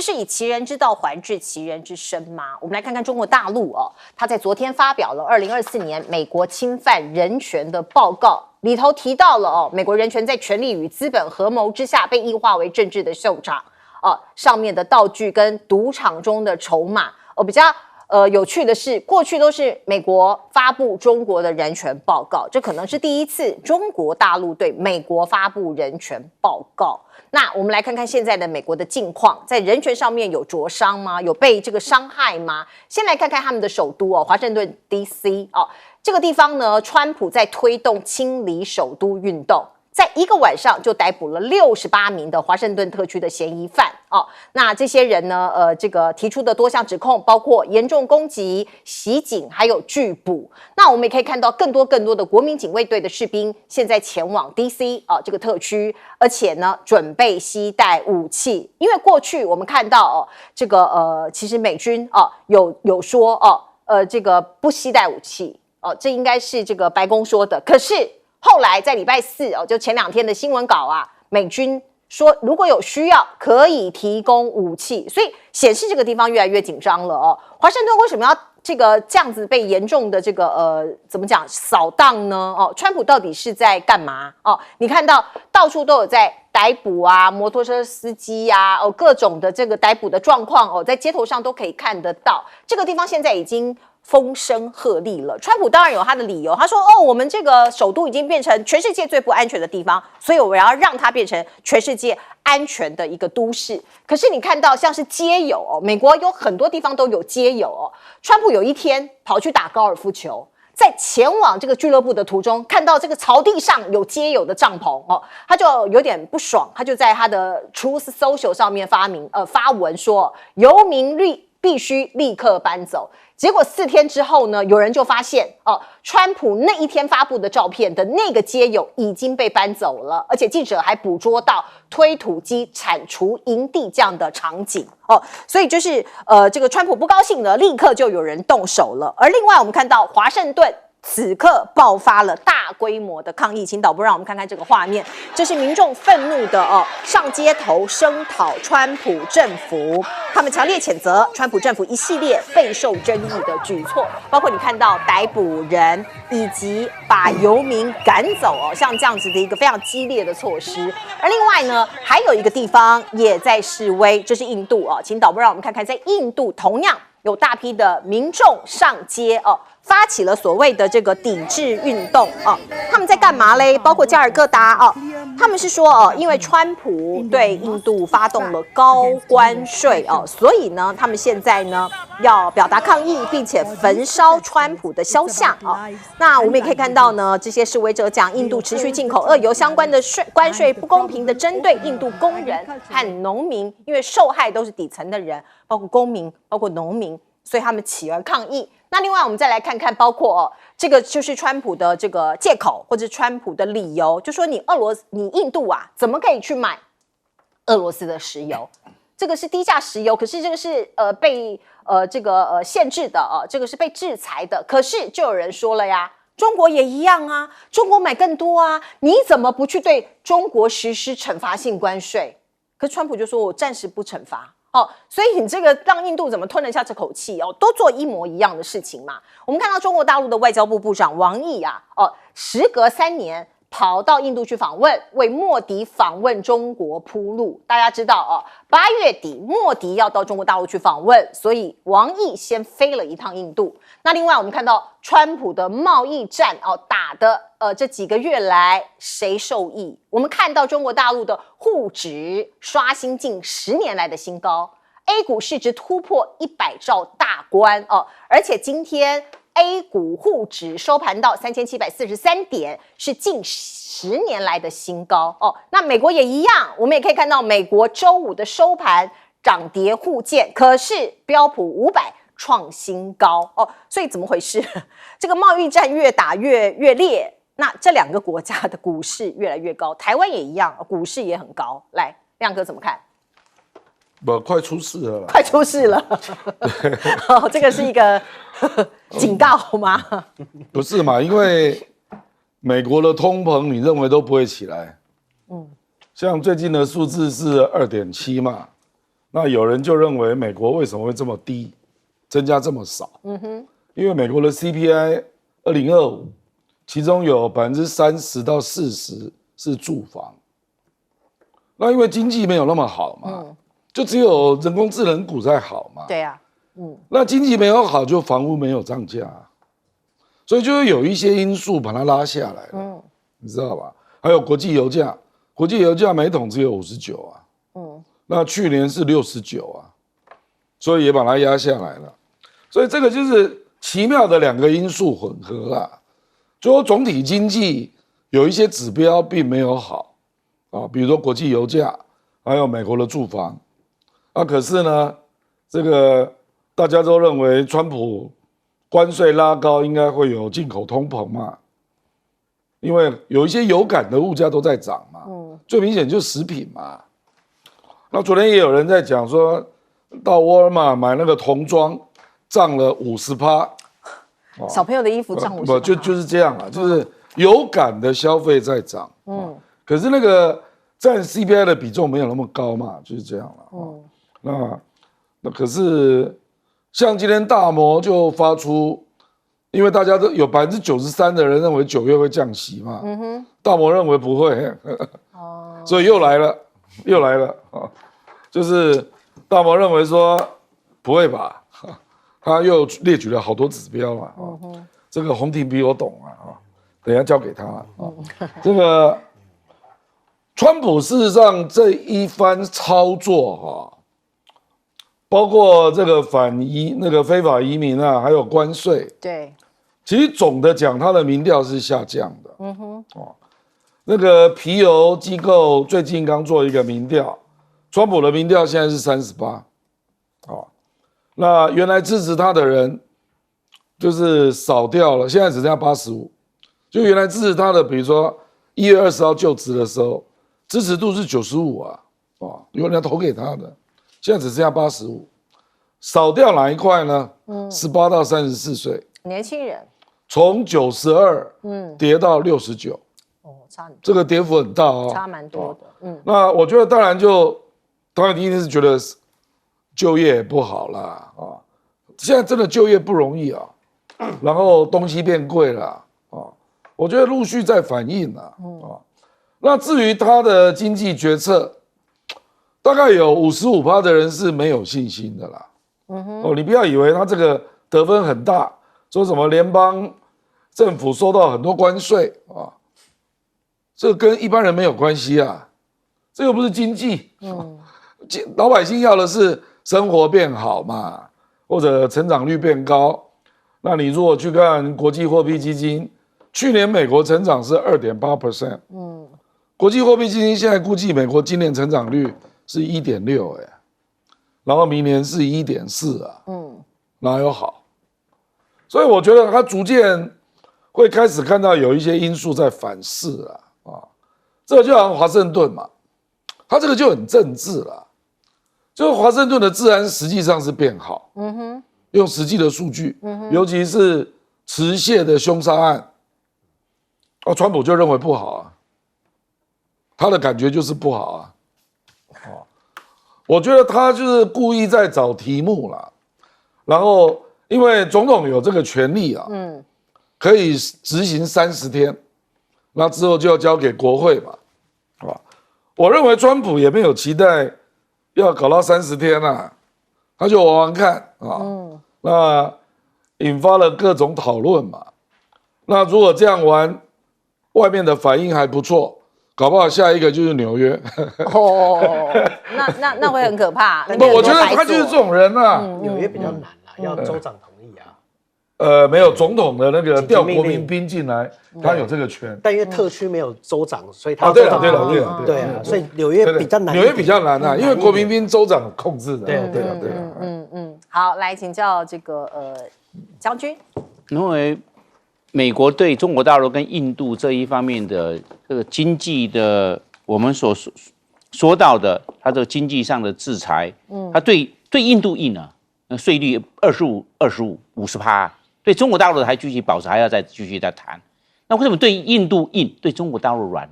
这是以其人之道还治其人之身吗？我们来看看中国大陆哦，他在昨天发表了2024年美国侵犯人权的报告，里头提到了哦，美国人权在权力与资本合谋之下被异化为政治的秀场，上面的道具跟赌场中的筹码，比较。有趣的是，过去都是美国发布中国的人权报告，这可能是第一次中国大陆对美国发布人权报告。那我们来看看现在的美国的境况，在人权上面有灼伤吗？有被这个伤害吗？先来看看他们的首都华盛顿 DC 这个地方呢，川普在推动清理首都运动。在一个晚上就逮捕了68名的华盛顿特区的嫌疑犯那这些人呢，这个提出的多项指控包括严重攻击、袭警，还有拒捕。那我们也可以看到更多的国民警卫队的士兵现在前往 DC 这个特区，而且呢准备携带武器，因为过去我们看到这个其实美军有说这个不携带武器这应该是这个白宫说的，可是。后来在礼拜四就前2天的新闻稿美军说如果有需要可以提供武器，所以显示这个地方越来越紧张了华盛顿为什么要这样子被严重的这个怎么讲扫荡呢？川普到底是在干嘛你看到到处都有在逮捕摩托车司机各种的这个逮捕的状况在街头上都可以看得到。这个地方现在已经风声鹤唳了。川普当然有他的理由，他说我们这个首都已经变成全世界最不安全的地方，所以我要让它变成全世界安全的一个都市。可是你看到像是街友美国有很多地方都有街友川普有一天跑去打高尔夫球，在前往这个俱乐部的途中，看到这个草地上有街友的帐篷他就有点不爽，他就在他的 Truth Social 上面发文说，游民必须立刻搬走。结果4天之后呢，有人就发现川普那一天发布的照片的那个街友已经被搬走了，而且记者还捕捉到推土机铲除营地这样的场景所以就是这个川普不高兴了，立刻就有人动手了。而另外我们看到华盛顿此刻爆发了大规模的抗议，请导播让我们看看这个画面，这是民众愤怒的上街头声讨川普政府，他们强烈谴责川普政府一系列备受争议的举措，包括你看到逮捕人以及把游民赶走像这样子的一个非常激烈的措施。而另外呢，还有一个地方也在示威，这是印度请导播让我们看看，在印度同样有大批的民众上街发起了所谓的这个抵制运动他们在干嘛嘞？包括加尔各答他们是说因为川普对印度发动了高关税所以呢，他们现在呢要表达抗议，并且焚烧川普的肖像那我们也可以看到呢，这些示威者讲印度持续进口俄油相关的关税不公平的针对印度工人和农民，因为受害都是底层的人，包括公民，包括农民，所以他们起而抗议。那另外我们再来看看，包括这个就是川普的这个借口，或者川普的理由，就说你印度怎么可以去买俄罗斯的石油？这个是低价石油，可是这个是被限制的这个是被制裁的。可是就有人说了呀，中国也一样中国买更多你怎么不去对中国实施惩罚性关税？可是川普就说我暂时不惩罚。所以你这个让印度怎么吞得下这口气都做一模一样的事情嘛。我们看到中国大陆的外交部部长王毅时隔3年跑到印度去访问，为莫迪访问中国铺路。大家知道8月底莫迪要到中国大陆去访问，所以王毅先飞了一趟印度。那另外我们看到川普的贸易战打的这几个月来谁受益？我们看到中国大陆的沪指刷新近10年来的新高， A 股市值突破100兆大关而且今天A 股沪指收盘到3743点，是近10年来的新高那美国也一样，我们也可以看到美国周5的收盘涨跌互见，可是标普500创新高所以怎么回事？这个贸易战越打越烈，那这2个国家的股市越来越高，台湾也一样，股市也很高。来，亮哥怎么看？快出事了啦！快出事了！这个是一个警告吗？不是嘛？因为美国的通膨，你认为都不会起来。像最近的数字是2.7嘛，那有人就认为美国为什么会这么低，增加这么少？因为美国的 CPI 2025，其中有30%到40%是住房。那因为经济没有那么好嘛，就只有人工智能股在好嘛。对啊，那经济没有好，就房屋没有涨价，所以就会有一些因素把它拉下来了，你知道吧？还有国际油价，国际油价每桶只有59啊，那去年是69啊，所以也把它压下来了。所以这个就是奇妙的2个因素混合啦，就说总体经济有一些指标并没有好。比如说国际油价，还有美国的住房，可是呢，这个大家都认为川普关税拉高应该会有进口通膨嘛，因为有一些有感的物价都在涨嘛，最明显就是食品嘛。那昨天也有人在讲说，到沃尔玛买那个童装涨了50%，小朋友的衣服涨50%，就是这样啊，就是有感的消费在涨，可是那个占 CPI 的比重没有那么高嘛，就是这样了。那可是像今天大摩就发出，因为大家都有93%的人认为9月会降息嘛，大摩认为不会，所以又来了，就是大摩认为说不会吧，他又列举了好多指标嘛，这个洪庭比我懂等一下交给他这个。川普事实上这一番操作包括这个那个非法移民还有关税，对，其实总的讲，他的民调是下降的。那个皮尤机构最近刚做一个民调，川普的民调现在是38，那原来支持他的人就是少掉了，现在只剩下85，就原来支持他的，比如说1月20号就职的时候。支持度是95有人要投给他的，现在只剩下85，少掉哪一块呢？18到34岁，年轻人，从92跌到69，差很多，这个跌幅很大差蛮多的，那我觉得当然第一定是觉得就业也不好啦现在真的就业不容易然后东西变贵了我觉得陆续在反映了那至于他的经济决策，大概有55%的人是没有信心的啦。你不要以为他这个得分很大，说什么联邦政府收到很多关税这跟一般人没有关系啊，这又不是经济。老百姓要的是生活变好嘛，或者成长率变高。那你如果去看国际货币基金，去年美国成长是2.8%。国际货币基金现在估计美国今年成长率是1.6%，然后明年是1.4%哪有好？所以我觉得他逐渐会开始看到有一些因素在反噬这个就好像华盛顿嘛，他这个就很政治了，就是华盛顿的治安实际上是变好，用实际的数据，尤其是持械的凶杀案，川普就认为不好他的感觉就是不好我觉得他就是故意在找题目啦，然后因为总统有这个权利可以执行30天，那之后就要交给国会嘛，我认为川普也没有期待要搞到30天他就玩玩看那引发了各种讨论嘛，那如果这样玩，外面的反应还不错。搞不好下一个就是纽约那会很可怕。不，我觉得他就是这种人纽约比较难要州长同意没有总统的那个调国民兵进来，他有这个权。但因为特区没有州长，所以他对了，所以纽约比较难。纽约比较难因为国民兵州长控制的。对。好，来请教这个将军。因为美国对中国大陆跟印度这一方面的这个经济的，我们所说到的，它这个经济上的制裁，它对印度硬税率25%、50%，对中国大陆还继续保持，还要再继续再谈。那为什么对印度硬，对中国大陆软？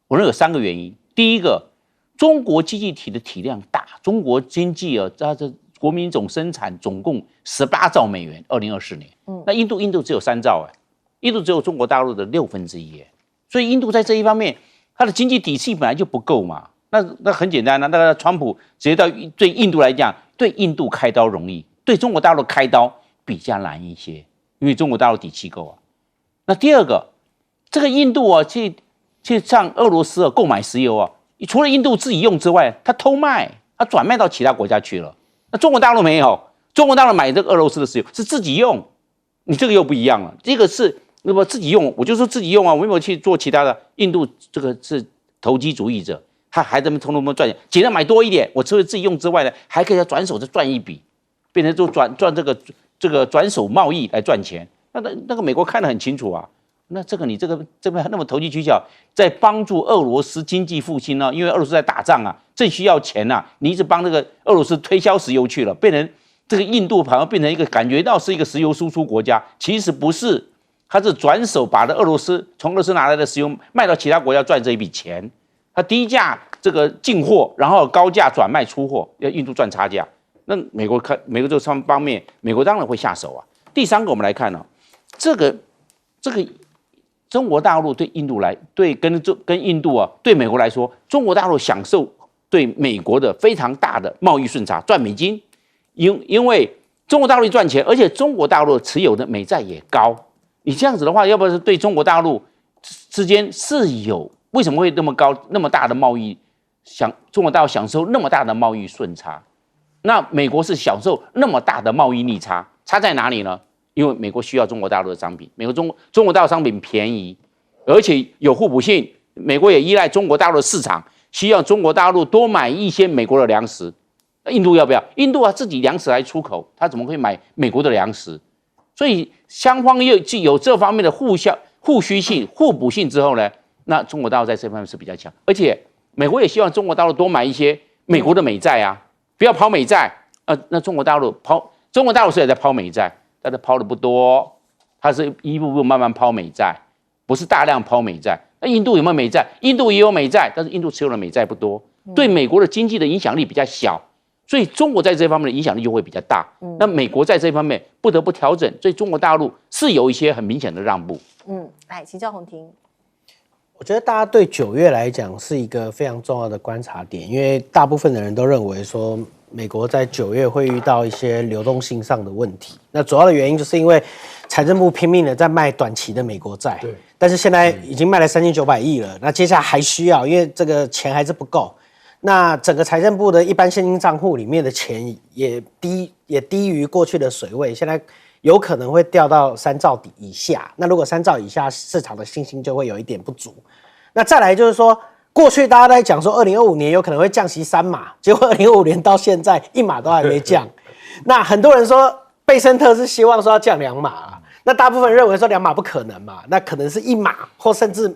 我认为有3个原因。第一个，中国经济体的体量大，中国经济它的国民总生产总共18兆美元，2024年。那印度只有3兆印度只有中国大陆的1/6所以印度在这一方面，它的经济底气本来就不够嘛。那很简单那个川普直接对印度来讲，对印度开刀容易，对中国大陆开刀比较难一些，因为中国大陆底气够啊。那第二个，这个印度去向俄罗斯购买石油除了印度自己用之外，他偷卖，他转卖到其他国家去了。那中国大陆没有，中国大陆买这个俄罗斯的石油是自己用，你这个又不一样了。这个是那么自己用，我就说自己用我没有去做其他的。印度这个是投机主义者，他还在那偷赚钱，尽量买多一点，我除了自己用之外呢，还可以转手再赚一笔，变成就赚这个转手贸易来赚钱。那个美国看得很清楚啊。那这个你这边那么投机取巧，在帮助俄罗斯经济复兴呢？因为俄罗斯在打仗正需要钱你一直帮那个俄罗斯推销石油去了，变成这个印度好像变成一个感觉到是一个石油输出国家，其实不是，他是转手把从俄罗斯拿来的石油卖到其他国家赚这一笔钱，他低价这个进货，然后高价转卖出货，要印度赚差价。那美国这方面，美国当然会下手第三个我们来看这个中国大陆对印度跟印度对美国来说，中国大陆享受对美国的非常大的贸易顺差，赚美金，因为中国大陆赚钱，而且中国大陆持有的美债也高。你这样子的话，要不是对中国大陆之间是有为什么会那么高那么大的贸易中国大陆享受那么大的贸易顺差，那美国是享受那么大的贸易逆差，差在哪里呢？因为美国需要中国大陆的商品，中国大陆商品便宜，而且有互补性。美国也依赖中国大陆的市场，需要中国大陆多买一些美国的粮食。印度要不要？印度自己粮食来出口，他怎么会买美国的粮食？所以双方又具有这方面的互需性、互补性之后呢，那中国大陆在这方面是比较强。而且美国也希望中国大陆多买一些美国的美债不要抛美债。那中国大陆是也在抛美债。但是抛的不多，它是一步步慢慢抛美债，不是大量抛美债。那印度有没有美债？印度也有美债，但是印度持有的美债不多，对美国的经济的影响力比较小，所以中国在这方面的影响力就会比较大。那美国在这方面不得不调整，所以中国大陆是有一些很明显的让步。来，请教宏庭。我觉得大家对9月来讲是一个非常重要的观察点，因为大部分的人都认为说，美国在9月会遇到一些流动性上的问题。那主要的原因就是因为财政部拼命的在卖短期的美国债，但是现在已经卖了3900亿了，那接下来还需要，因为这个钱还是不够。那整个财政部的一般现金账户里面的钱也低于过去的水位，现在有可能会掉到3兆底以下。那如果3兆以下，市场的信心就会有一点不足。那再来就是说，过去大家在讲说2025年有可能会降息3码，结果2025年到现在1码都还没降。那很多人说贝森特是希望说要降2码那大部分认为说2码不可能嘛，那可能是1码或甚至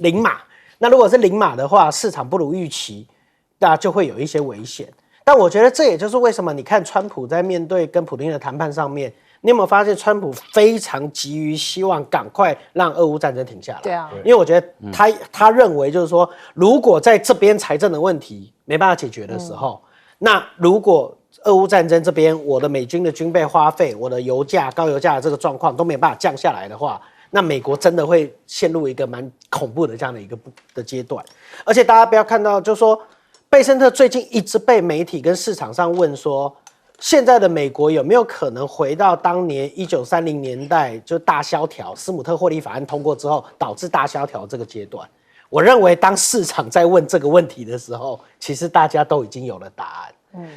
0码。那如果是0码的话，市场不如预期，那就会有一些危险。但我觉得这也就是为什么你看川普在面对跟普丁的谈判上面，你有没有发现川普非常急于希望赶快让俄乌战争停下来？对啊，因为我觉得他认为就是说，如果在这边财政的问题没办法解决的时候，那如果俄乌战争这边我的美军的军备花费，我的高油价的这个状况都没办法降下来的话，那美国真的会陷入一个蛮恐怖的这样的一个的阶段。而且大家不要看到，就是说贝森特最近一直被媒体跟市场上问说，现在的美国有没有可能回到当年1930年代就大萧条，斯姆特霍利法案通过之后导致大萧条这个阶段？我认为当市场在问这个问题的时候，其实大家都已经有了答案。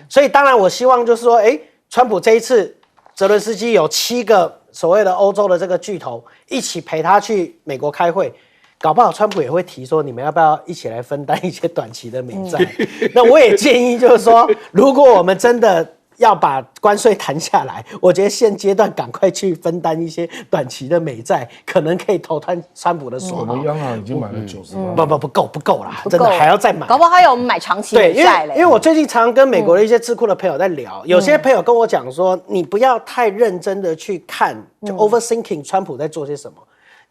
所以当然我希望就是说，川普这一次泽伦斯基有7个所谓的欧洲的这个巨头一起陪他去美国开会，搞不好川普也会提说，你们要不要一起来分担一些短期的美债？那我也建议就是说，如果我们真的要把关税谈下来，我觉得现阶段赶快去分担一些短期的美债，可能可以投穿川普的所好。我们央行已经买了90%，不够啦，真的还要再买。搞不好还有买长期美债嘞。因为我最近常常跟美国的一些智库的朋友在聊，有些朋友跟我讲说，你不要太认真的去看，就 overthinking 川普在做些什么。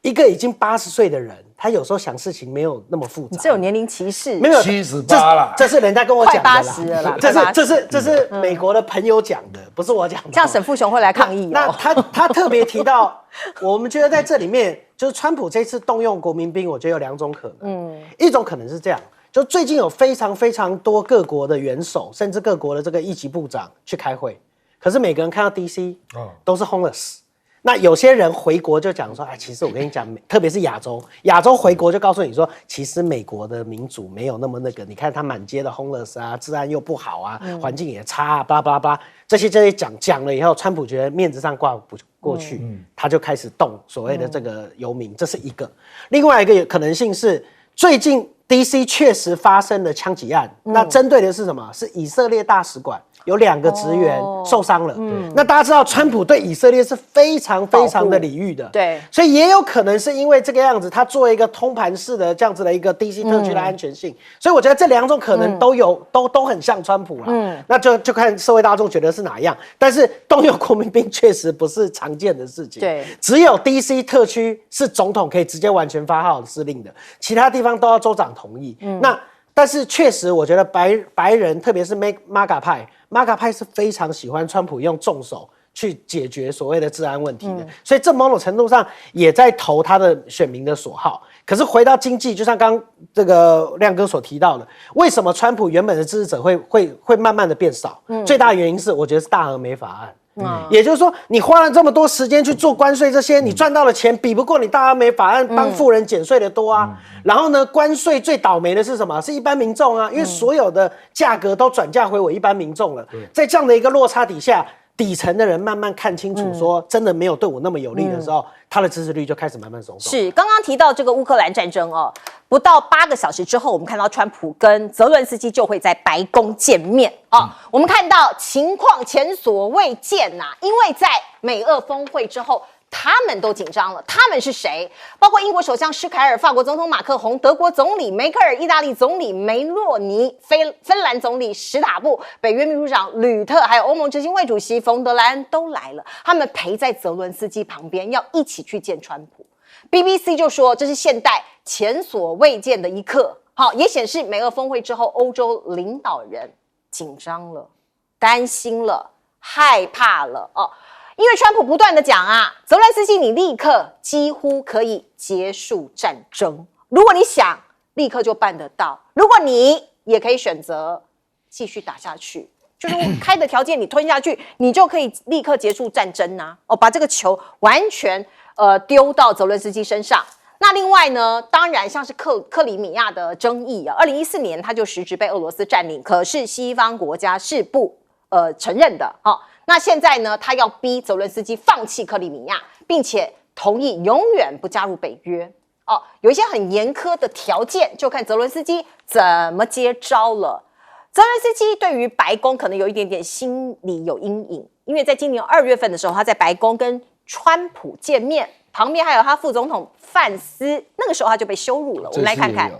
一个已经80岁的人，他有时候想事情没有那么复杂。你这有年龄歧视，没有78啦，这是人家跟我讲的啦，快80了啦这是美国的朋友讲的，不是我讲的。这样沈富雄会来抗议那他特别提到，我们觉得在这里面，就是川普这次动用国民兵，我觉得有2种可能。一种可能是这样，就最近有非常非常多各国的元首，甚至各国的这个一级部长去开会，可是每个人看到 DC 都是 homeless。那有些人回国就讲说，哎，其实我跟你讲，特别是亚洲回国就告诉你说，其实美国的民主没有那么那个，你看他满街的 homeless 啊，治安又不好啊，环境也差啊，巴拉巴拉巴拉，这些讲了以后，川普觉得面子上挂不过去，他就开始动所谓的这个游民，这是一个。另外一个可能性是，最近 DC 确实发生了枪击案，那针对的是什么？是以色列大使馆。有2个职员受伤了，那大家知道，川普对以色列是非常非常的礼遇的，对，所以也有可能是因为这个样子，他做一个通盘式的这样子的一个 DC 特区的安全性，所以我觉得这2种可能都有，都很像川普啦，那就看社会大众觉得是哪样，但是动用国民兵确实不是常见的事情，对，只有 DC 特区是总统可以直接完全发号施令的，其他地方都要州长同意，但是确实，我觉得白人，特别是 MAGA 派是非常喜欢川普用重手去解决所谓的治安问题的，所以这某种程度上也在投他的选民的所好。可是回到经济，就像刚刚这个亮哥所提到的，为什么川普原本的支持者会慢慢的变少？最大的原因是，我觉得是大而美法案。也就是说，你花了这么多时间去做关税，这些你赚到的钱比不过你大而美法案帮富人减税的多啊。然后呢，关税最倒霉的是什么？是一般民众啊，因为所有的价格都转嫁回我一般民众了。在这样的一个落差底下，底层的人慢慢看清楚，说真的没有对我那么有利的时候，他的支持率就开始慢慢松动。是刚刚提到这个乌克兰战争哦，不到8个小时之后，我们看到川普跟泽伦斯基就会在白宫见面啊。我们看到情况前所未见呐，因为在美俄峰会之后，他们都紧张了。他们是谁？包括英国首相施凯尔、法国总统马克宏、德国总理梅克尔、意大利总理梅洛尼、芬兰总理史塔布、北约秘书长吕特，还有欧盟执行会主席冯德莱恩都来了。他们陪在泽伦斯基旁边，要一起去见川普。BBC 就说这是现代前所未见的一刻，好，也显示美俄峰会之后，欧洲领导人紧张了、担心了、害怕了哦。因为川普不断的讲啊，泽伦斯基你立刻几乎可以结束战争，如果你想，立刻就办得到；如果你也可以选择继续打下去，就是开的条件你吞下去，你就可以立刻结束战争啊！哦，把这个球完全丢到泽伦斯基身上。那另外呢，当然像是克里米亚的争议啊，2014年他就实质被俄罗斯占领，可是西方国家是不承认的。好，那现在呢，他要逼泽伦斯基放弃克里米亚，并且同意永远不加入北约。哦，有一些很严苛的条件，就看泽伦斯基怎么接招了。泽伦斯基对于白宫可能有一点点心里有阴影，因为在今年2月份的时候，他在白宫跟川普见面，旁边还有他副总统范斯，那个时候他就被羞辱了。我们来看看。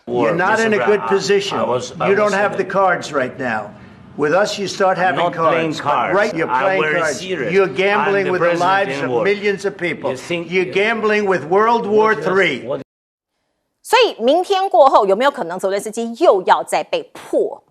You're not in a good position. You don't have the cards right now. With us, you start having cards. Right, you're playing cards. You're gambling with the lives of millions of people. You're gambling with World War III. 所以明天过后有没有可能泽伦斯基又要再被迫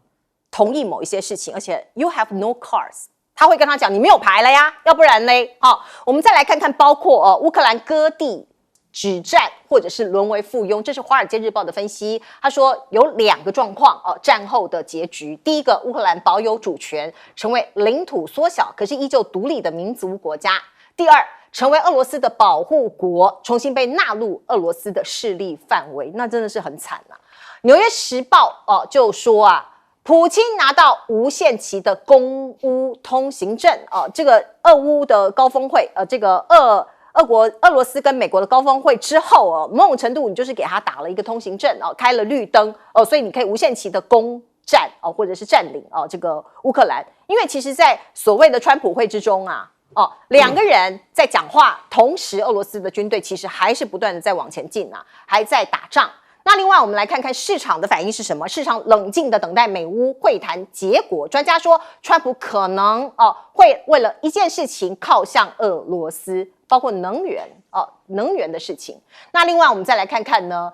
同意某一些事情？而且 you have no cards， 他会跟他讲你没有牌了呀，要不然嘞？好，我们再来看看，包括乌克兰割地、止战或者是沦为附庸，这是《华尔街日报》的分析。他说有2个状况战后的结局。第一个，乌克兰保有主权，成为领土缩小可是依旧独立的民族国家；第二，成为俄罗斯的保护国，重新被纳入俄罗斯的势力范围，那真的是很惨啊。纽约时报就说啊，普京拿到无限期的公乌通行证这个俄乌的高峰会这个俄罗斯跟美国的高峰会之后某种程度你就是给他打了一个通行证开了绿灯所以你可以无限期的攻占或者是占领这个乌克兰。因为其实在所谓的川普会之中啊2个人在讲话，同时俄罗斯的军队其实还是不断的在往前进啊，还在打仗。那另外我们来看看市场的反应是什么？市场冷静的等待美乌会谈结果。专家说，川普可能会为了一件事情靠向俄罗斯。包括能源的事情。那另外我们再来看看呢，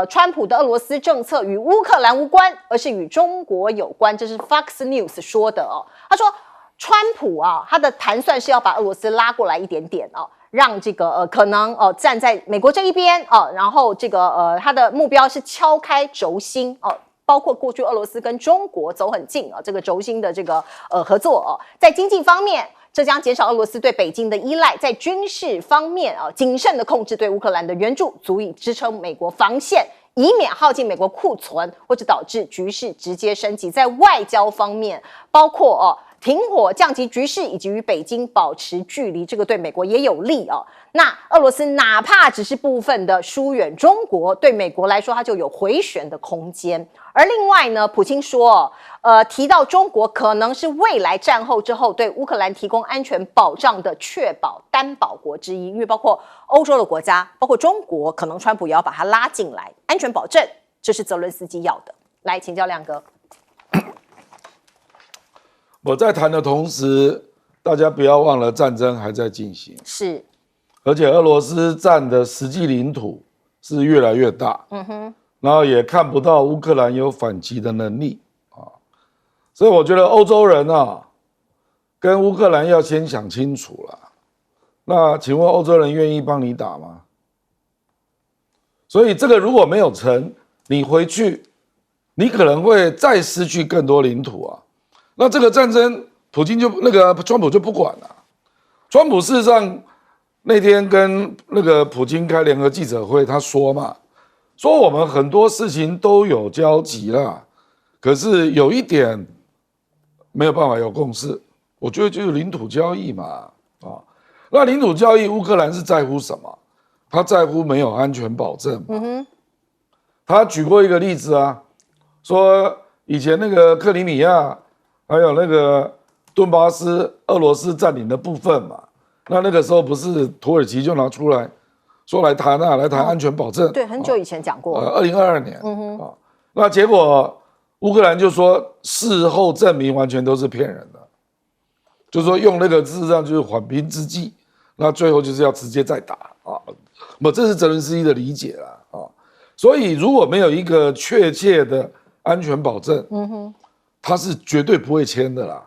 川普的俄罗斯政策与乌克兰无关，而是与中国有关，这是 Fox News 说的哦。他说川普啊，他的盘算是要把俄罗斯拉过来一点点哦。让这个可能站在美国这一边然后这个他的目标是敲开轴心包括过去俄罗斯跟中国走很近这个轴心的这个合作在经济方面，这将减少俄罗斯对北京的依赖；在军事方面谨慎的控制对乌克兰的援助，足以支撑美国防线，以免耗尽美国库存或者导致局势直接升级。在外交方面，包括停火、降级局势以及与北京保持距离，这个对美国也有利哦。那俄罗斯哪怕只是部分的疏远中国，对美国来说它就有回旋的空间。而另外呢，普京说提到中国可能是未来战后之后对乌克兰提供安全保障的确保担保国之一，因为包括欧洲的国家，包括中国，可能川普也要把它拉进来，安全保证，这是泽伦斯基要的。来，请教亮哥。我在谈的同时，大家不要忘了战争还在进行，是，而且俄罗斯占的实际领土是越来越大，然后也看不到乌克兰有反击的能力所以我觉得欧洲人跟乌克兰要先想清楚了。那请问欧洲人愿意帮你打吗？所以这个如果没有成，你回去，你可能会再失去更多领土那这个战争，普京就川普就不管了。川普事实上那天跟普京开联合记者会，他说我们很多事情都有交集啦，可是有一点没有办法有共识，我觉得就是领土交易嘛那领土交易，乌克兰是在乎什么？他在乎没有安全保证他举过一个例子说以前那个克里米亚。还有那个顿巴斯俄罗斯占领的部分嘛，那个时候不是土耳其就拿出来说来谈安全保证，对，很久以前讲过，2022年那结果乌克兰就说事后证明完全都是骗人的，就说用那个事实上就是缓兵之计，那最后就是要直接再打这是泽伦斯基的理解啦所以如果没有一个确切的安全保证，他是绝对不会签的啦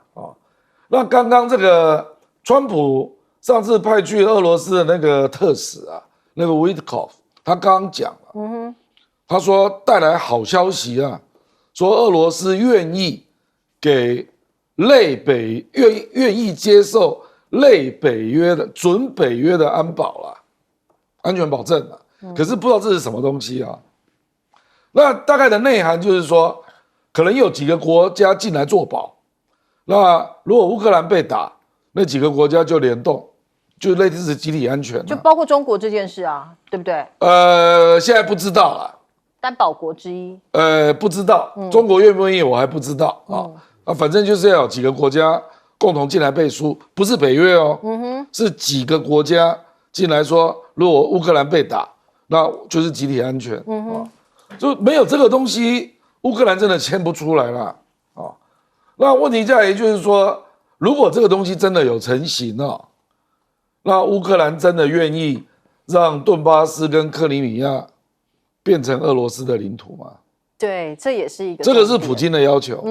那刚刚这个川普上次派去俄罗斯的那个特使那个 Witkoff， 他刚刚讲了，他说带来好消息说俄罗斯愿意给愿意接受类北约的准北约的安保安全保证可是不知道这是什么东西那大概的内涵就是说。可能有几个国家进来做保，那如果乌克兰被打，那几个国家就联动，就类似集体安全就包括中国这件事对不对？现在不知道啦，担保国之一。不知道，中国愿不愿意我还不知道反正就是要有几个国家共同进来背书，不是北约是几个国家进来说，如果乌克兰被打，那就是集体安全就没有这个东西。乌克兰真的签不出来了那问题在于就是说，如果这个东西真的有成型那乌克兰真的愿意让顿巴斯跟克里米亚变成俄罗斯的领土吗？对，这也是一个，这个是普京的要求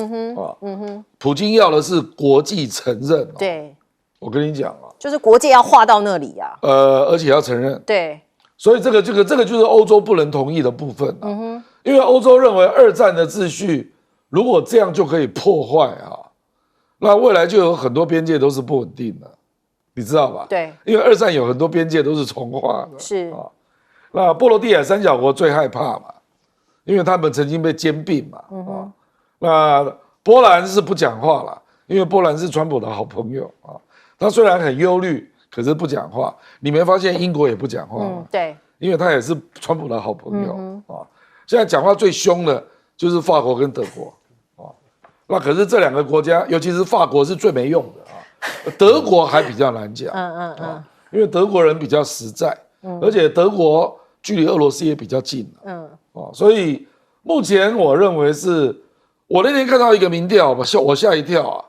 普京要的是国际承认对，我跟你讲就是国界要划到那里而且要承认，对，所以这个就是欧洲不能同意的部分因为欧洲认为二战的秩序如果这样就可以破坏那未来就有很多边界都是不稳定的，你知道吧？对，因为二战有很多边界都是重划的，是那波罗的海三小国最害怕嘛，因为他们曾经被兼并嘛那波兰是不讲话了，因为波兰是川普的好朋友他虽然很忧虑，可是不讲话。你没发现英国也不讲话吗？对，因为他也是川普的好朋友现在讲话最凶的就是法国跟德国那可是这两个国家，尤其是法国是最没用的德国还比较难讲因为德国人比较实在而且德国距离俄罗斯也比较近所以目前我认为是，我那天看到一个民调我吓一跳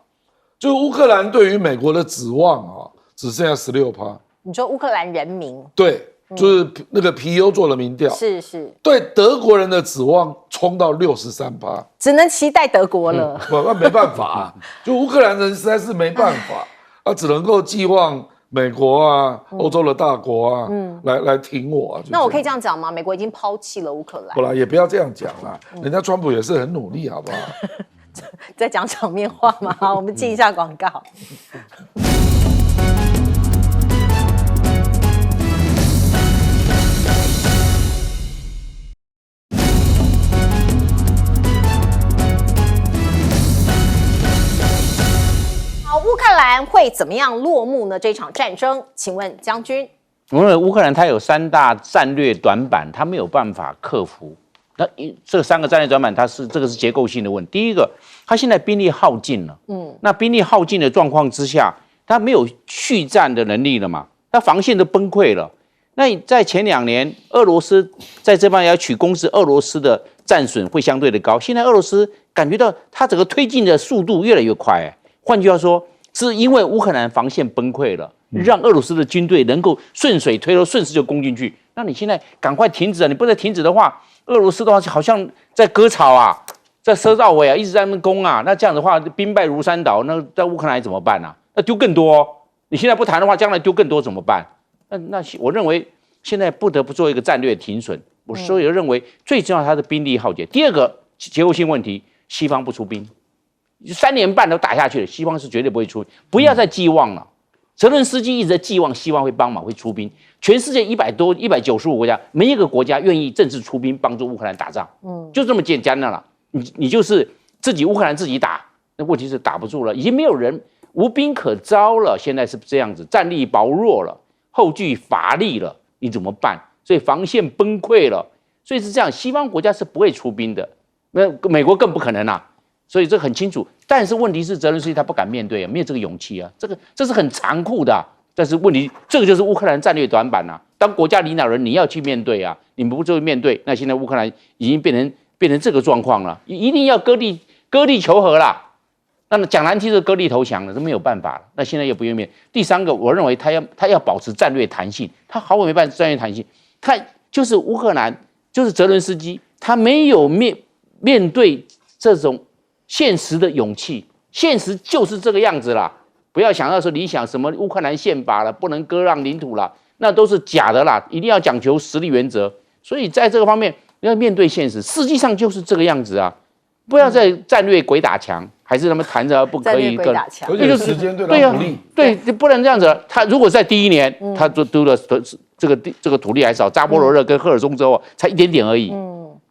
就是乌克兰对于美国的指望只剩下16%，你说乌克兰人民对，就是那个皮尤做的民调，是对德国人的指望冲到63%，只能期待德国了。那没办法啊，就乌克兰人实在是没办法，只能够寄望美国啊、欧洲的大国啊，来挺我啊。那我可以这样讲吗？美国已经抛弃了乌克兰。不啦，也不要这样讲啦，人家川普也是很努力，好不好？在讲场面话吗？我们进一下广告。好，乌克兰会怎么样落幕呢？这场战争，请问将军？我认为乌克兰它有3大战略短板，它没有办法克服。那这3个战略短板，这个是结构性的问题。第一个，他现在兵力耗尽了，那兵力耗尽的状况之下，他没有续战的能力了嘛，他防线都崩溃了。那在前2年，俄罗斯在这方面要取攻势，俄罗斯的战损会相对的高。现在俄罗斯感觉到他整个推进的速度越来越快，换句话说，是因为乌克兰防线崩溃了，让俄罗斯的军队能够顺水推舟，顺势就攻进去。那你现在赶快停止啊！你不再停止的话，俄罗斯的话好像在割草啊，在赊到尾啊，一直在那边攻啊。那这样的话，兵败如山倒，那在乌克兰怎么办啊？那丢更多哦。你现在不谈的话，将来丢更多怎么办？那我认为现在不得不做一个战略停损。我所以认为最重要，它的兵力耗竭。第二个结构性问题，西方不出兵，3年半都打下去了，西方是绝对不会出兵，不要再寄望了。泽伦斯基一直在寄望西方会帮忙，会出兵。全世界195个国家，没一个国家愿意正式出兵帮助乌克兰打仗，就这么简单的了。你就是乌克兰自己打，那问题是打不住了，已经没有人，无兵可招了。现在是这样子，战力薄弱了，后继乏力了，你怎么办？所以防线崩溃了，所以是这样，西方国家是不会出兵的，那美国更不可能啊。所以这很清楚，但是问题是泽伦斯基他不敢面对啊，没有这个勇气啊，这是很残酷的啊。但是问题，这个就是乌克兰战略短板啊。当国家领导人，你要去面对啊，你不就面对？那现在乌克兰已经变成这个状况了，一定要割地求和啦。那么讲难听是割地投降了，这没有办法了。那现在又不愿意面。第3个，我认为他要保持战略弹性，他毫无没办法战略弹性。他就是乌克兰，就是泽伦斯基，他没有面对这种现实的勇气，现实就是这个样子啦。不要想到说理想什么乌克兰宪法了，不能割让领土了，那都是假的啦。一定要讲求实力原则。所以在这个方面要面对现实，实际上就是这个样子啊。不要再战略鬼打墙，还是他们谈着不可以鬼打墙，而且时间对他不利。对，不能这样子。他如果在第1年，他就丢了这个土地还少，扎波罗热跟赫尔松州才一点点而已。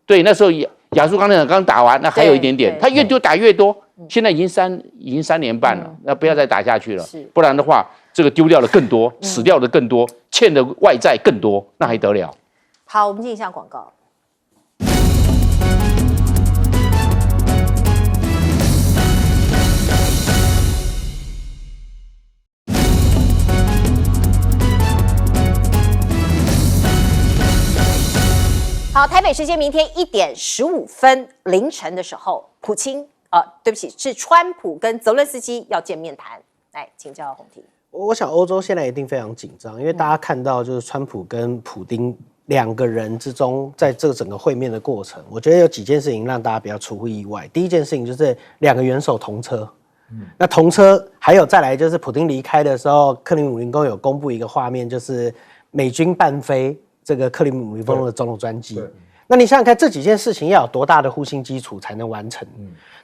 对，那时候亚速钢铁厂刚打完，那还有一点点，他越丢打越多。现在已经3年半了，那不要再打下去了，不然的话，这个丢掉的更多，死掉的更多，欠的外债更多，那还得了？好，我们进一下广告。好，台北时间明天1点15分凌晨的时候，是川普跟泽伦斯基要见面谈。来，请教宏庭。我想欧洲现在一定非常紧张，因为大家看到就是川普跟普丁2个人之中，在这个整个会面的过程，我觉得有几件事情让大家比较出乎意外。第一件事情就是2个元首同车，那同车还有再来就是普丁离开的时候，克里姆林宫有公布一个画面，就是美军伴飞这个克里姆林宫的总统专机。那你想想看，这几件事情要有多大的互信基础才能完成？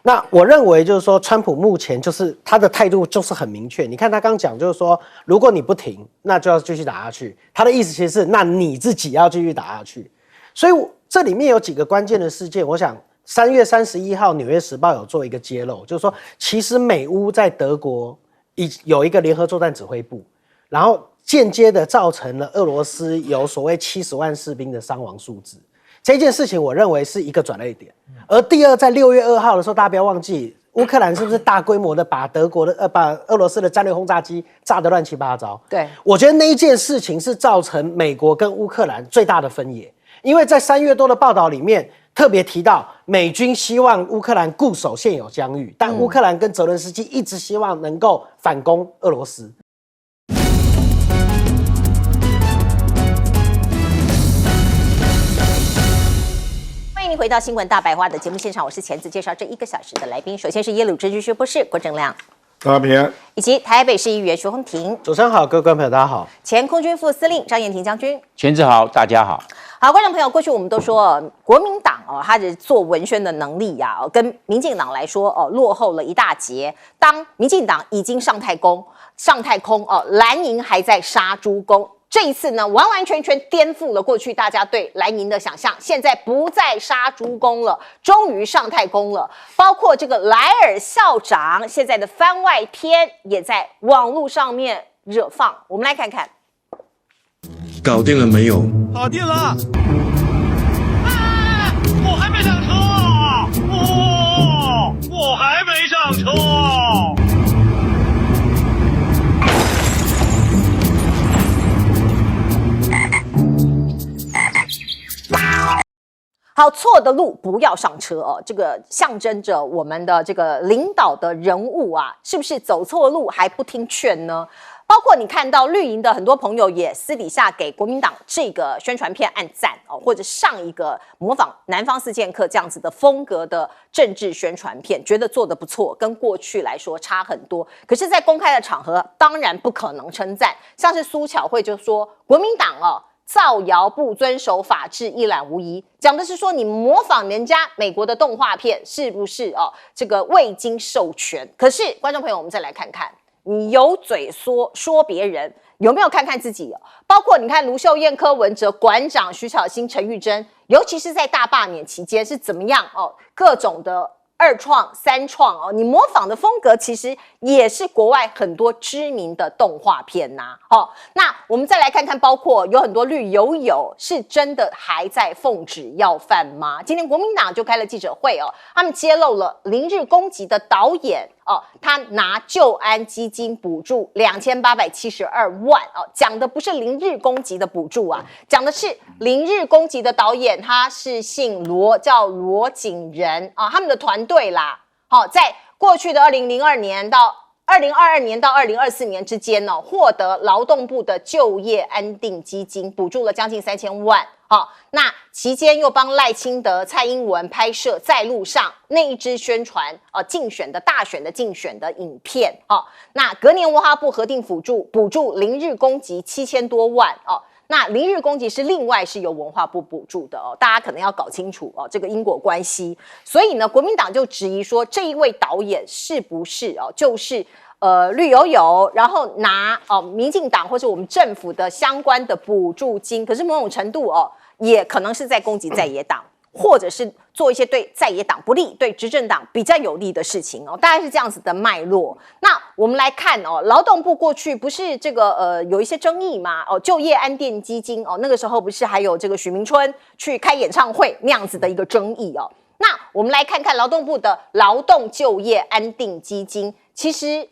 那我认为就是说，川普目前就是他的态度就是很明确。你看他刚讲就是说，如果你不停，那就要继续打下去。他的意思其实是，那你自己要继续打下去。所以这里面有几个关键的事件，我想3月31号《纽约时报》有做一个揭露，就是说，其实美乌在德国有一个联合作战指挥部，然后间接的造成了俄罗斯有所谓70万士兵的伤亡数字。这件事情我认为是一个转捩点，而第二，在6月2号的时候，大家不要忘记，乌克兰是不是大规模的把把俄罗斯的战略轰炸机炸得乱七八糟？对，我觉得那一件事情是造成美国跟乌克兰最大的分野，因为在3月多的报道里面特别提到，美军希望乌克兰固守现有疆域，但乌克兰跟泽伦斯基一直希望能够反攻俄罗斯。迎回到新闻大白话的节目现场，我是钳子，介绍这1个小时的来宾。首先是耶鲁政治学博士郭正亮，大家平安。以及台北市议员徐宏庭，主持人好，各位观众朋友大家好。前空军副司令张延廷将军。全子好，大家好。好，观众朋友，过去我们都说国民党他的做文宣的能力跟民进党来说落后了一大截。当民进党已经上太空蓝营还在杀猪工。这一次呢，完完全全颠覆了过去大家对蓝营的想象，现在不再杀猪工了，终于上太空了。包括这个莱尔校长现在的番外篇也在网络上面热放，我们来看看。搞定了没有？搞定了！啊！我还没上车啊！我还没上车。好，错的路不要上车哦。这个象征着我们的这个领导的人物是不是走错路还不听劝呢？包括你看到绿营的很多朋友也私底下给国民党这个宣传片按赞或者上一个模仿南方四剑客这样子的风格的政治宣传片，觉得做得不错，跟过去来说差很多。可是，在公开的场合，当然不可能称赞。像是苏巧慧就说，国民党造谣不遵守法治一览无遗，讲的是说你模仿人家美国的动画片是不是这个未经授权？可是观众朋友，我们再来看看，你有嘴说别人，有没有看看自己？包括你看卢秀燕、柯文哲、馆长徐巧芯、陈玉珍，尤其是在大罢免期间是怎么样各种的2创、3创你模仿的风格其实也是国外很多知名的动画片呐。那我们再来看看，包括有很多绿友是真的还在奉旨要饭吗？今天国民党就开了记者会他们揭露了零日攻击的导演他拿救安基金补助2872万讲的不是零日攻击的补助讲的是零日攻击的导演他是姓罗，叫罗景仁他们的团队啦。在过去的2002年到2022年到2024年之间获得劳动部的就业安定基金补助了将近3000万。那期间又帮赖清德、蔡英文拍摄在路上那一支宣传竞选的大选的竞选的影片那隔年文化部核定补助零日攻击7000多万那零日攻击是另外是由文化部补助的大家可能要搞清楚这个因果关系。所以呢，国民党就质疑说，这一位导演是不是就是绿友，然后拿民进党或者我们政府的相关的补助金，可是某种程度也可能是在攻击在野党，或者是做一些对在野党不利、对执政党比较有利的事情大概是这样子的脉络。那我们来看劳动部过去不是这个有一些争议嘛就业安定基金那个时候不是还有这个许明春去开演唱会那样子的一个争议那我们来看看劳动部的劳动就业安定基金，其实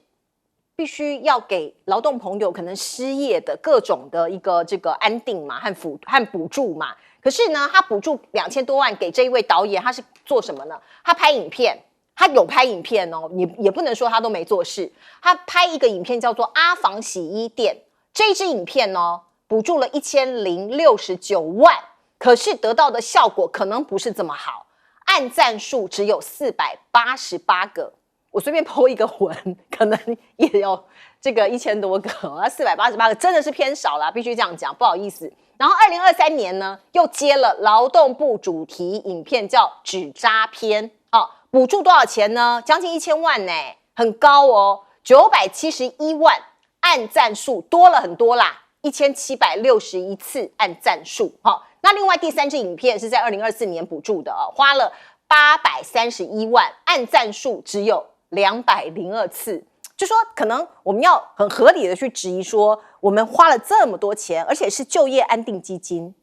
必须要给劳动朋友可能失业的各种的一个这个安定嘛和补助嘛。可是呢，他补助2000多万给这一位导演，他是做什么呢？他拍影片，他有拍影片也不能说他都没做事。他拍一个影片叫做《阿房洗衣店》，这支影片补助了1069万，可是得到的效果可能不是这么好，按赞数只有488个。我随便 po 一个文，可能也有这个1000多个，488个真的是偏少啦，必须这样讲，不好意思。然后2023年呢，又接了劳动部主题影片叫《纸扎篇》补助多少钱呢？将近1000万呢，很高971万，按赞数多了很多啦，1761次按赞数。那另外第3支影片是在2024年补助的花了831万，按赞数只有202次。就说可能我们要很合理的去质疑说，我们花了这么多钱，而且是就业安定基金，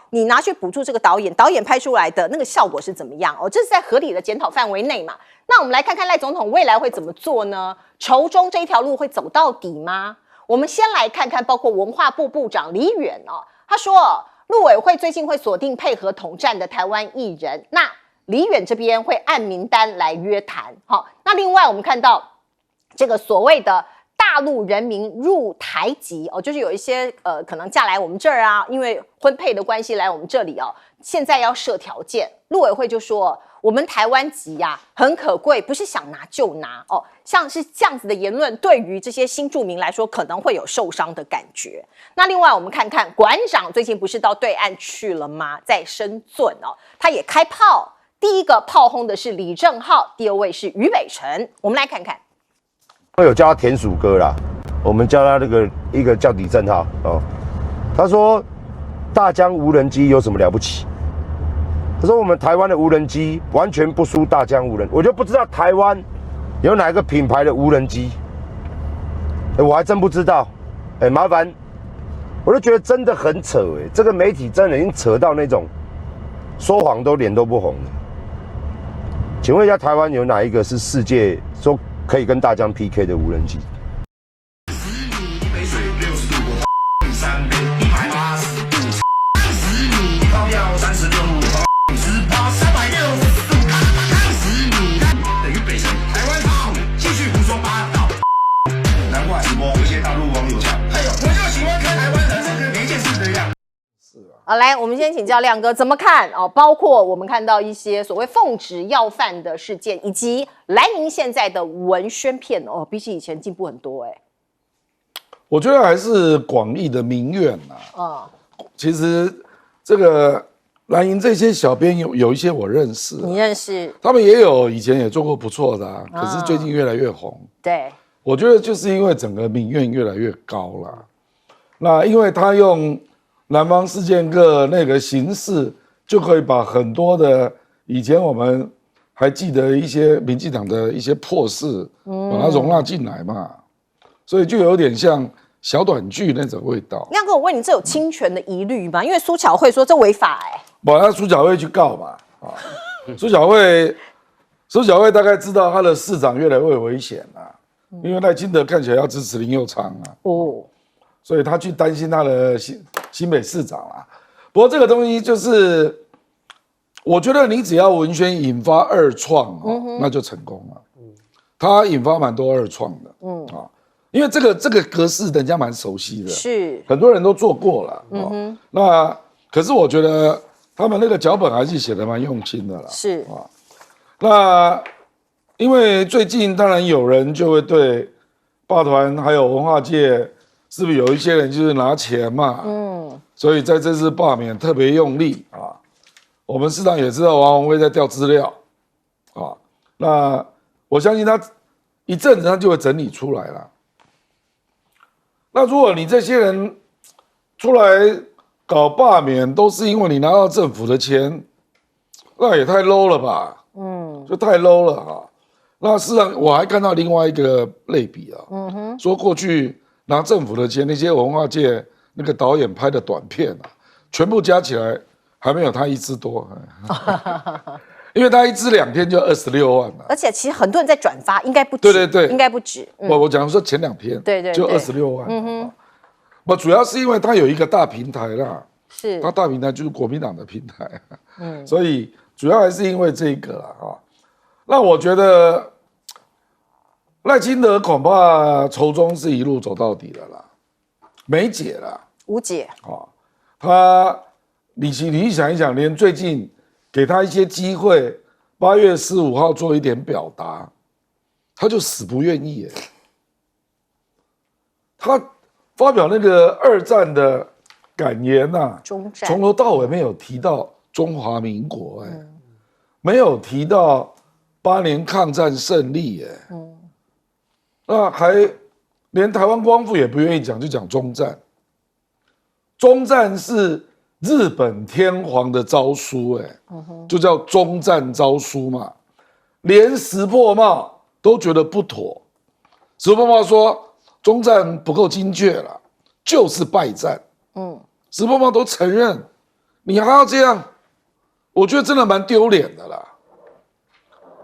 你拿去补助这个导演拍出来的那个效果是怎么样这是在合理的检讨范围内嘛。那我们来看看赖总统未来会怎么做呢？仇中这一条路会走到底吗？我们先来看看包括文化部部长李远他说陆委会最近会锁定配合统战的台湾艺人，那李远这边会按名单来约谈。那另外我们看到这个所谓的大大陆人民入台籍哦，就是有一些可能嫁来我们这儿啊，因为婚配的关系来我们这里哦，现在要设条件，陆委会就说我们台湾籍呀很可贵，不是想拿就拿哦。像是这样子的言论，对于这些新住民来说，可能会有受伤的感觉。那另外我们看看馆长最近不是到对岸去了吗？在深圳哦，他也开炮。第一个炮轰的是李正浩，第二位是俞北辰。我们来看看，我有叫他田鼠哥啦，我们叫他一个叫李正浩哦。他说大疆无人机有什么了不起？他说我们台湾的无人机完全不输大疆无人，我就不知道台湾有哪个品牌的无人机，我还真不知道。麻烦，我就觉得真的很扯这个媒体真的已经扯到那种说谎都脸都不红了。请问一下，台湾有哪一个是世界说可以跟大疆 PK 的无人机？好，来，我们先请教亮哥怎么看哦？包括我们看到一些所谓奉旨要犯的事件，以及蓝营现在的文宣片哦，比起以前进步很多我觉得还是广义的民怨其实这个蓝营这些小编有一些我认识，你认识？他们也有以前也做过不错的可是最近越来越红。对，我觉得就是因为整个民怨越来越高了。那因为他用南方四剑客那个形式，就可以把很多的以前我们还记得一些民进党的一些破事，把它容纳进来嘛，所以就有点像小短剧那种味道。亮哥，我问你，这有侵权的疑虑吗？因为苏巧慧说这违法把他苏巧慧去告嘛，苏巧慧大概知道他的市长越来越危险因为赖清德看起来要支持林右昌所以他去担心他的新北市长不过这个东西就是，我觉得你只要文宣引发二创那就成功了。他引发蛮多二创的，因为这个格式人家蛮熟悉的，是很多人都做过了。那可是我觉得他们那个脚本还是写得蛮用心的啦。是那因为最近当然有人就会对霸团还有文化界。是不是有一些人就是拿钱嘛？所以在这次罢免特别用力我们市场也知道王宏威在调资料那我相信他一阵子他就会整理出来了。那如果你这些人出来搞罢免，都是因为你拿到政府的钱，那也太 low 了吧？就太 low 了那事实上我还看到另外一个类比说过去。拿政府的钱，那些文化界那个导演拍的短片全部加起来还没有他一支多，因为他一支2天就26万了。而且其实很多人在转发，应该不止，对，应该不止。我讲说前2天，对，就26万。我主要是因为他有一个大平台啦，是，他大平台就是国民党的平台，所以主要还是因为这个啦那我觉得。赖清德恐怕仇中是一路走到底了啦，没解了，无解你想一想，连最近给他一些机会，8月15号做一点表达，他就死不愿意他发表那个2战的感言中战从头到尾没有提到中华民国没有提到8年抗战胜利那还连台湾光复也不愿意讲，就讲中战。中战是日本天皇的诏书，就叫中战诏书嘛。连石破茂都觉得不妥，石破茂说中战不够精确了，就是败战。石破茂都承认，你还要这样，我觉得真的蛮丢脸的啦。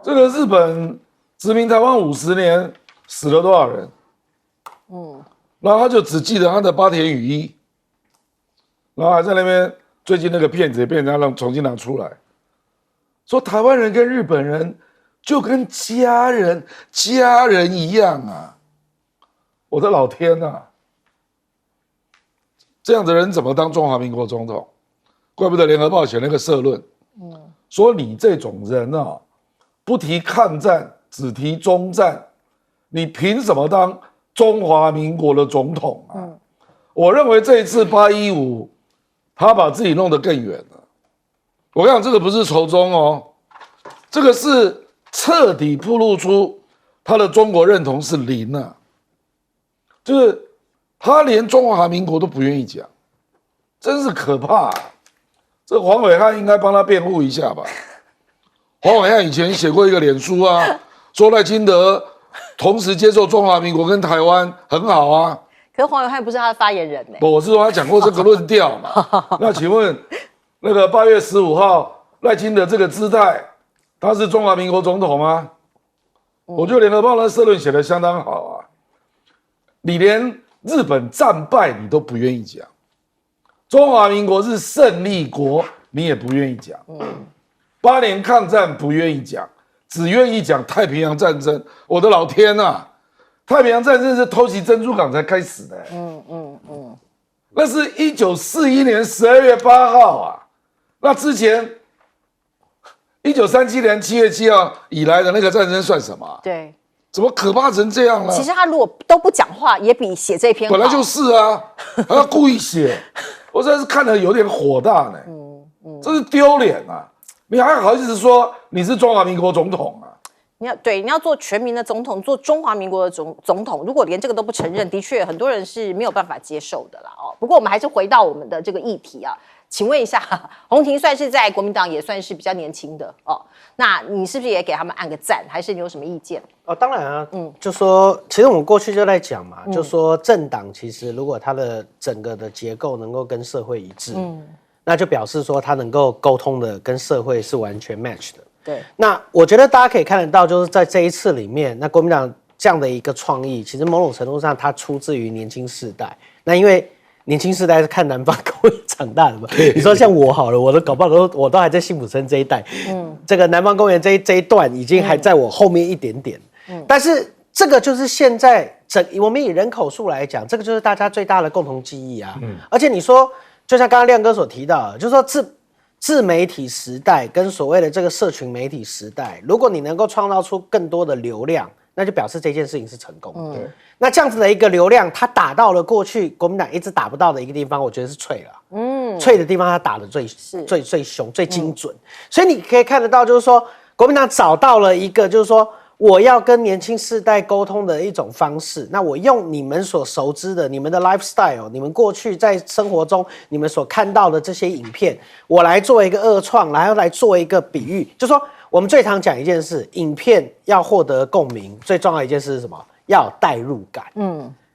这个日本殖民台湾50年。死了多少人？然后他就只记得他的八田雨衣，然后还在那边最近那个片子也被人家重新拿出来，说台湾人跟日本人就跟家人一样我的老天啊！这样的人怎么当中华民国总统？怪不得联合报写那个社论，说你这种人啊，不提抗战，只提中战，你凭什么当中华民国的总统啊？我认为这一次815，他把自己弄得更远了。我跟你讲，这个不是仇中哦，这个是彻底暴露出他的中国认同是0啊，就是他连中华民国都不愿意讲，真是可怕啊！这黄伟汉应该帮他辩护一下吧？黄伟汉以前写过一个脸书啊，说赖清德同时接受中华民国跟台湾很好啊。可是黄伟汉不是他的发言人呢。不，我是说他讲过这个论调嘛。那请问，那个8月15号赖清德这个姿态，他是中华民国总统吗？我觉得联合报的社论写得相当好啊。你连日本战败你都不愿意讲，中华民国是胜利国你也不愿意讲，8年抗战不愿意讲，只愿意讲太平洋战争。我的老天啊！太平洋战争是偷袭珍珠港才开始的，那是1941年12月8号啊。那之前1937年7月7号以来的那个战争算什么？对，怎么可怕成这样呢？其实他如果都不讲话，也比写这篇好。本来就是啊，还要故意写，我真的是看得有点火大呢。这是丢脸啊！你还好意思说你是中华民国总统啊？你要做全民的总统，做中华民国的总统，如果连这个都不承认，的确很多人是没有办法接受的啦。不过我们还是回到我们的这个议题啊，请问一下，洪庭算是在国民党也算是比较年轻的哦，那你是不是也给他们按个赞，还是你有什么意见？当然啊，就说其实我们过去就在讲嘛，就说政党其实如果它的整个的结构能够跟社会一致，那就表示说它能够沟通的跟社会是完全 match 的。对，那我觉得大家可以看得到，就是在这一次里面，那国民党这样的一个创意，其实某种程度上它出自于年轻世代。那因为年轻世代是看南方公园长大的嘛，你说像我好了，我都搞不好我都还在辛普森这一代，这个南方公园这一段已经还在我后面一点点，但是这个就是现在我们以人口数来讲，这个就是大家最大的共同记忆啊。而且你说，就像刚刚亮哥所提到的，就是说自媒体时代跟所谓的这个社群媒体时代，如果你能够创造出更多的流量，那就表示这件事情是成功的。那这样子的一个流量，它打到了过去国民党一直打不到的一个地方，我觉得是脆了。脆的地方它打得最凶、最精准。所以你可以看得到，就是说国民党找到了一个，就是说我要跟年轻世代沟通的一种方式。那我用你们所熟知的、你们的 lifestyle， 你们过去在生活中你们所看到的这些影片，我来做一个二创，然后来做一个比喻，就是说我们最常讲一件事，影片要获得共鸣，最重要的一件事是什么？要有代入感。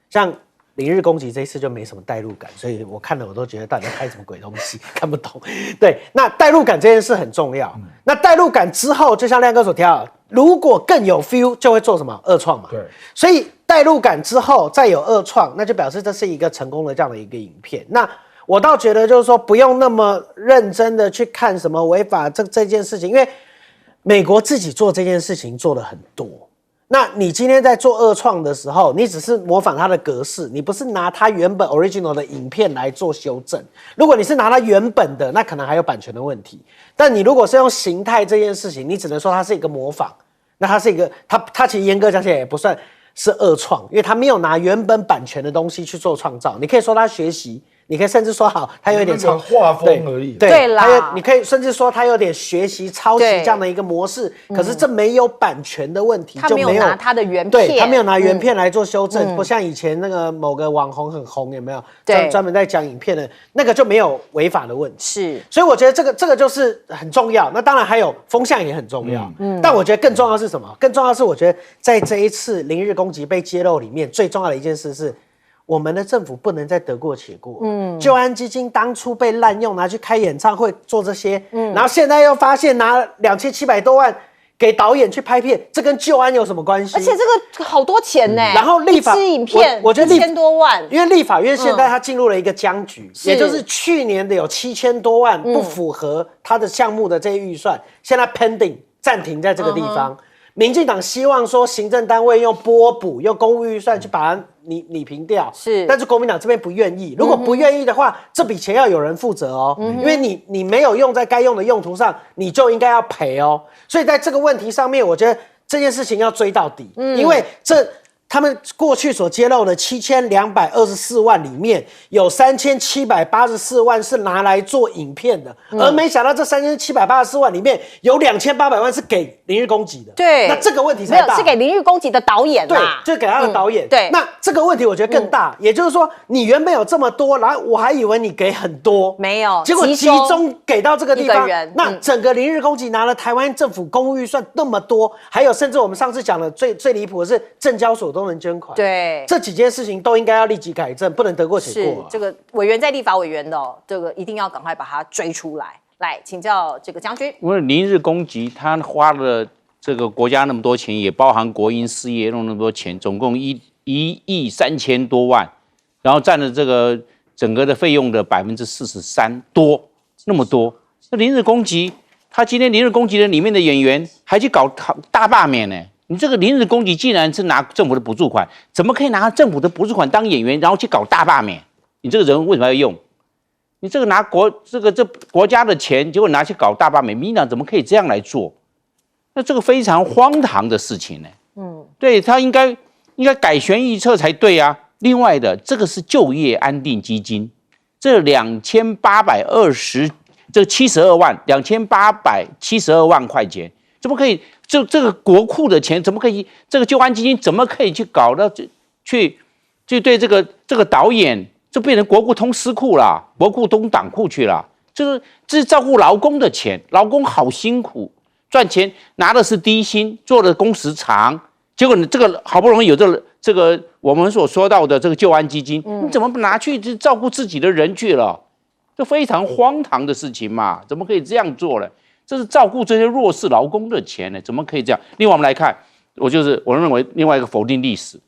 像零日攻击这一次就没什么代入感，所以我看了我都觉得到底在拍什么鬼东西，看不懂。对，那代入感这件事很重要。那代入感之后，就像亮哥所提到的，如果更有 feel， 就会做什么二创嘛。对，所以代入感之后再有二创，那就表示这是一个成功的这样的一个影片。那我倒觉得就是说，不用那么认真的去看什么违法这件事情，因为美国自己做这件事情做的很多。那你今天在做二创的时候，你只是模仿它的格式，你不是拿它原本 original 的影片来做修正。如果你是拿它原本的，那可能还有版权的问题。但你如果是用形态这件事情，你只能说它是一个模仿。那它是一个，它其实严格讲起来也不算是二创，因为它没有拿原本版权的东西去做创造。你可以说它学习。你可以甚至说好，它有点画风而已。对啦，你可以甚至说它有点学习抄袭这样的一个模式，可是这没有版权的问题，他没有拿它的原片，对，他没有拿原片来做修正，不像以前那个某个网红很红，有没有？对，专门在讲影片的那个就没有违法的问题。是，所以我觉得这个就是很重要。那当然还有风向也很重要，但我觉得更重要的是什么？更重要的是我觉得在这一次零日攻击被揭露里面，最重要的一件事是。我们的政府不能再得过且过。救安基金当初被滥用，拿去开演唱会做这些，然后现在又发现拿2700多万给导演去拍片，这跟救安有什么关系？而且这个好多钱呢。然后立法一支影片，我觉得1000多万，因为立法院现在它进入了一个僵局，也就是去年的有7000多万不符合它的项目的这些预算，现在 pending 暂停在这个地方。民进党希望说行政单位用拨补、用公务预算去把它你平掉，是，但是国民党这边不愿意。如果不愿意的话，这笔钱要有人负责哦，因为你没有用在该用的用途上，你就应该要赔哦。所以在这个问题上面，我觉得这件事情要追到底，因为他们过去所揭露的7224万里面，有3784万是拿来做影片的，而没想到这3784万里面有2800万是给林日攻击的。对，那这个问题才大。没有，是给林日攻击的导演啦。对，就给他的导演。对，那这个问题我觉得更大，也就是说，你原本有这么多，然后我还以为你给很多，没有，结果集中给到这个地方，那整个林日攻击拿了台湾政府公务预算那么多，还有甚至我们上次讲的最离谱的是证交所都能捐款。对，这几件事情都应该要立即改正，不能得过且过。这个委员在立法委员的这个一定要赶快把它追出来。来，请教这个将军。因为林日攻击，他花了这个国家那么多钱，也包含国营事业用那么多钱，总共1亿3000多万，然后占了这个整个的费用的43%多，那么多。那林日攻击，他今天林日攻击的里面的演员还去搞大罢免呢。你这个林日攻击既然是拿政府的补助款，怎么可以拿政府的补助款当演员，然后去搞大罢免？你这个人为什么要用？你这个拿这国家的钱，结果拿去搞大罢免，民进党怎么可以这样来做？那这个非常荒唐的事情呢。对他应该改弦易辙才对啊。另外的，这个是就业安定基金，这2872万2872万块钱，怎么可以？这个国库的钱怎么可以？这个就安基金怎么可以去搞到去对这个导演，就变成国库通私库啦，国库通党库去了。这是照顾劳工的钱，劳工好辛苦，赚钱拿的是低薪，做的工时长，结果你这个好不容易有这个我们所说到的这个就安基金，你怎么不拿去照顾自己的人去了？这非常荒唐的事情嘛，怎么可以这样做呢？这是照顾这些弱势劳工的钱呢，怎么可以这样？另外我们来看，我认为另外一个否定历史。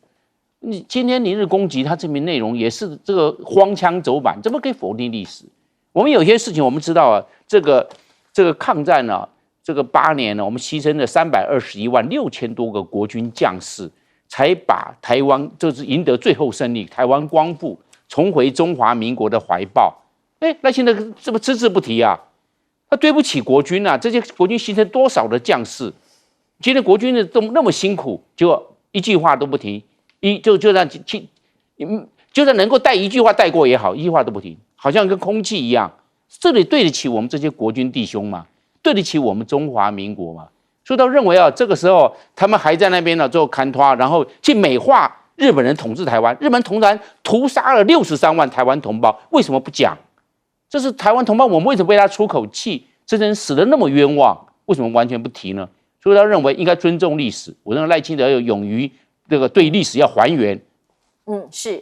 你今天林日攻击他这篇内容也是这个荒腔走板，怎么可以否定历史？我们有些事情我们知道啊，这个抗战啊，这个8年呢，我们牺牲了321万6千多个国军将士，才把台湾就是赢得最后胜利，台湾光复，重回中华民国的怀抱。那现在这么只字不提啊？他对不起国军啊！这些国军牺牲多少的将士？今天国军都那么辛苦，结果一句话都不提，就算能够带一句话带过也好，一句话都不提，好像跟空气一样。这里对得起我们这些国军弟兄吗？对得起我们中华民国吗？所以他认为啊，这个时候他们还在那边呢做勘拖，然后去美化日本人统治台湾，日本统战屠杀了63万台湾同胞，为什么不讲？这是台湾同胞，我们为什么为他出口气？这些人死得那么冤枉，为什么完全不提呢？所以他认为应该尊重历史。我认为赖清德要勇于这个对历史要还原。是